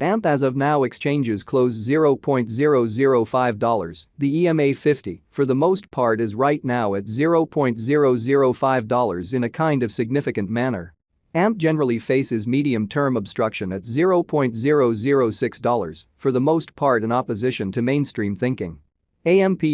AMP as of now exchanges close $0.005. The EMA 50, for the most part, is right now at $0.005 in a kind of significant manner. AMP generally faces medium-term obstruction at $0.006, for the most part in opposition to mainstream thinking. AMP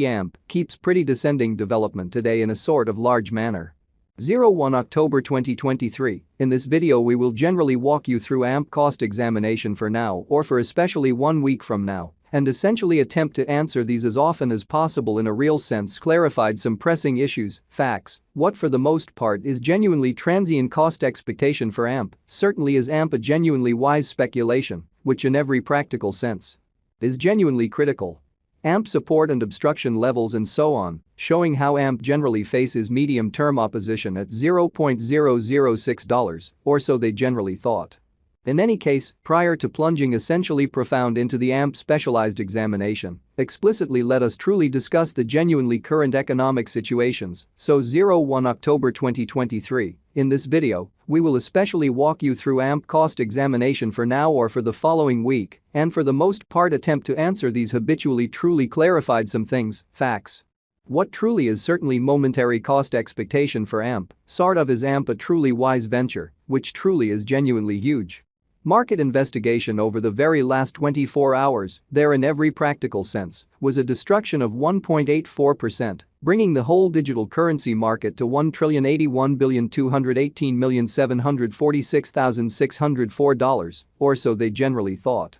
keeps pretty descending development today in a sort of large manner. 01 October 2023, in this video we will generally walk you through AMP cost examination for now or for especially 1 week from now, and essentially attempt to answer these as often as possible in a real sense, clarified some pressing issues, facts, what for the most part is genuinely transient cost expectation for AMP, certainly is AMP a genuinely wise speculation, which in every practical sense is genuinely critical. AMP support and obstruction levels and so on, showing how AMP generally faces medium-term opposition at $0.006, or so they generally thought. In any case, prior to plunging essentially profound into the AMP specialized examination, explicitly let us truly discuss the genuinely current economic situations, so 01 October 2023, in this video, we will especially walk you through AMP cost examination for now or for the following week, and for the most part attempt to answer these habitually truly clarified some things, facts. What truly is certainly momentary cost expectation for AMP, sort of is AMP a truly wise venture, which truly is genuinely huge. Market investigation over the very last 24 hours, there in every practical sense, was a destruction of 1.84%, bringing the whole digital currency market to $1,081,218,746,604, or so they generally thought.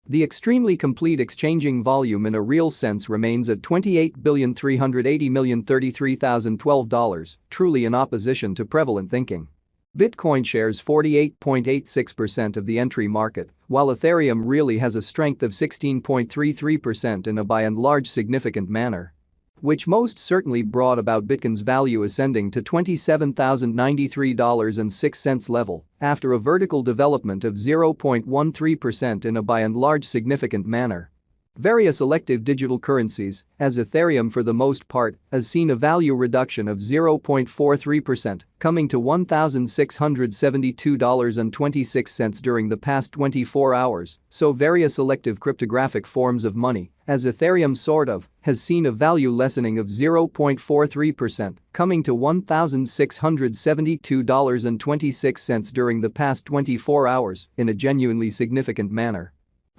The extremely complete exchanging volume in a real sense remains at $28,380,033,012, truly in opposition to prevalent thinking. Bitcoin shares 48.86% of the entry market, while Ethereum really has a strength of 16.33% in a by and large significant manner. Which most certainly brought about Bitcoin's value ascending to $27,093.06 level after a vertical development of 0.13% in a by and large significant manner. Various elective digital currencies, as Ethereum for the most part, has seen a value reduction of 0.43%, coming to $1,672.26 during the past 24 hours, so various elective cryptographic forms of money, as Ethereum sort of, has seen a value lessening of 0.43%, coming to $1,672.26 during the past 24 hours, in a genuinely significant manner.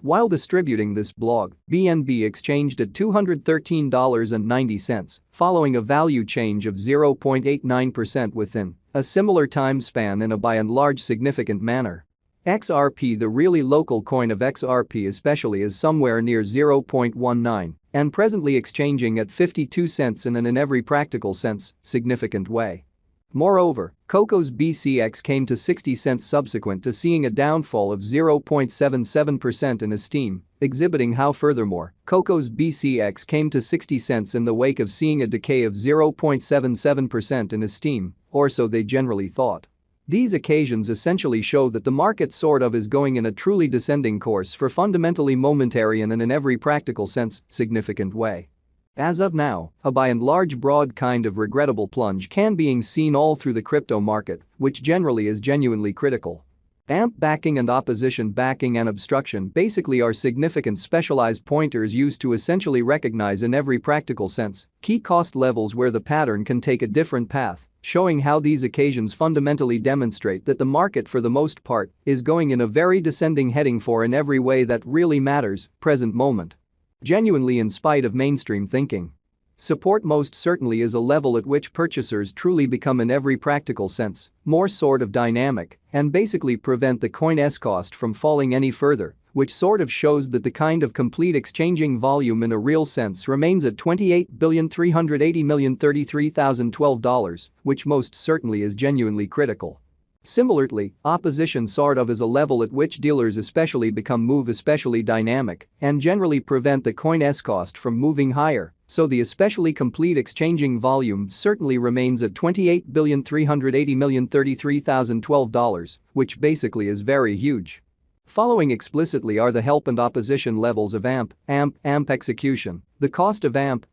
While distributing this blog, BNB exchanged at $213.90, following a value change of 0.89% within a similar time span in a by and large significant manner. XRP, the really local coin of XRP especially, is somewhere near 0.19 and presently exchanging at 52 cents in an in every practical sense, significant way. Moreover, Coco's BCX came to 60 cents subsequent to seeing a downfall of 0.77% in esteem, exhibiting how furthermore, Coco's BCX came to 60 cents in the wake of seeing a decay of 0.77% in esteem, or so they generally thought. These occasions essentially show that the market sort of is going in a truly descending course for fundamentally momentary and in every practical sense, significant way. As of now, a by and large broad kind of regrettable plunge can be seen all through the crypto market, which generally is genuinely critical. AMP backing and opposition backing and obstruction basically are significant specialized pointers used to essentially recognize in every practical sense key cost levels where the pattern can take a different path, showing how these occasions fundamentally demonstrate that the market for the most part is going in a very descending heading for in every way that really matters, present moment. Genuinely in spite of mainstream thinking. Support most certainly is a level at which purchasers truly become in every practical sense more sort of dynamic and basically prevent the coin's cost from falling any further, which sort of shows that the kind of complete exchanging volume in a real sense remains at $28,380,033,012, which most certainly is genuinely critical. Similarly, opposition sort of is a level at which dealers especially move especially dynamic and generally prevent the coin's cost from moving higher, so the especially complete exchanging volume certainly remains at $28,380,033,012, which basically is very huge. Following explicitly are the help and opposition levels of AMP execution. The cost of AMP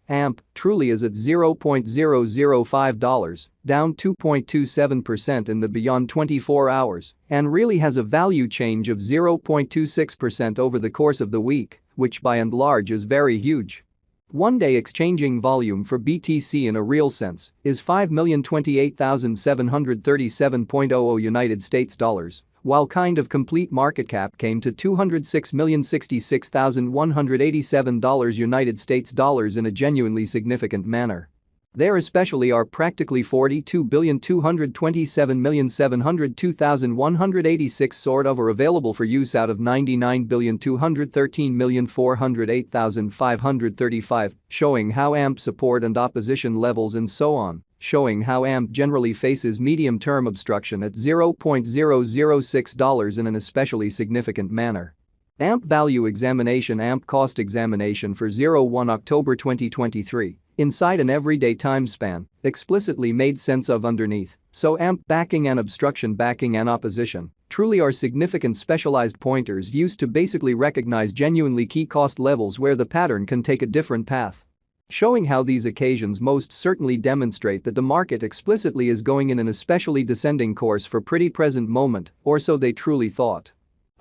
truly is at $0.005, down 2.27% in the beyond 24 hours, and really has a value change of 0.26% over the course of the week, which by and large is very huge. One-day exchanging volume for BTC in a real sense is 5,028,737.00 United States dollars, while kind of complete market cap came to $206,066,187 United States dollars in a genuinely significant manner. There especially are practically 42,227,702,186 sort of are available for use out of 99,213,408,535, showing how AMP support and opposition levels and so on, showing how AMP generally faces medium-term obstruction at $0.006 in an especially significant manner. AMP value examination. AMP cost examination for 01 October 2023. Inside an everyday time span, explicitly made sense of underneath, so AMP backing and obstruction backing and opposition truly are significant specialized pointers used to basically recognize genuinely key cost levels where the pattern can take a different path. Showing how these occasions most certainly demonstrate that the market explicitly is going in an especially descending course for pretty present moment, or so they truly thought.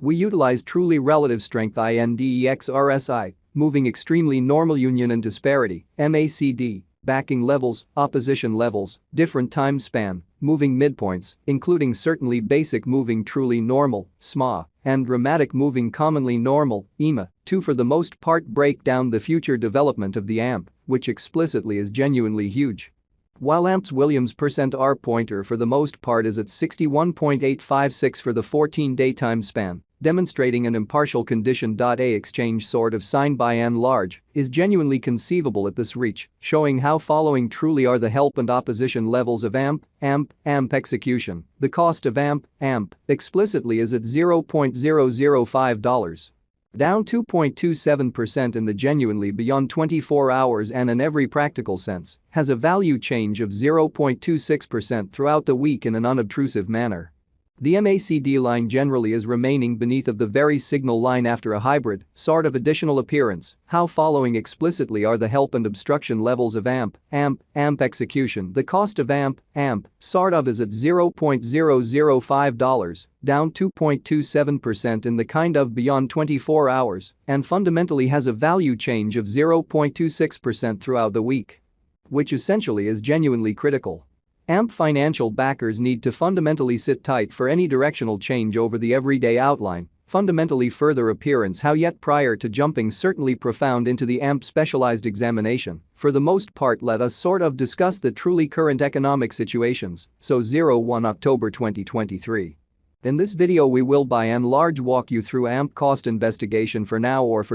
We utilize truly relative strength INDEX RSI, moving extremely normal union and disparity, MACD, backing levels, opposition levels, different time span, moving midpoints, including certainly basic moving truly normal, SMA, and dramatic moving commonly normal, EMA, to for the most part break down the future development of the AMP, which explicitly is genuinely huge. While AMP's Williams %R pointer for the most part is at 61.856 for the 14-day time span, demonstrating an impartial condition. A exchange sort of sign by and large is genuinely conceivable at this reach, showing how following truly are the help and opposition levels of AMP execution. The cost of AMP explicitly is at $0.005. Down 2.27% in the genuinely beyond 24 hours and in every practical sense, has a value change of 0.26% throughout the week in an unobtrusive manner. The MACD line generally is remaining beneath of the very signal line after a hybrid sort of additional appearance. How following explicitly are the help and obstruction levels of AMP execution. The cost of AMP sort of is at $0.005, down 2.27% in the kind of beyond 24 hours, and fundamentally has a value change of 0.26% throughout the week, which essentially is genuinely critical. AMP financial backers need to fundamentally sit tight for any directional change over the everyday outline, fundamentally further appearance how yet prior to jumping certainly profound into the AMP specialized examination. For the most part let us sort of discuss the truly current economic situations, so 01 October 2023. In this video we will by and large walk you through AMP cost investigation for now or for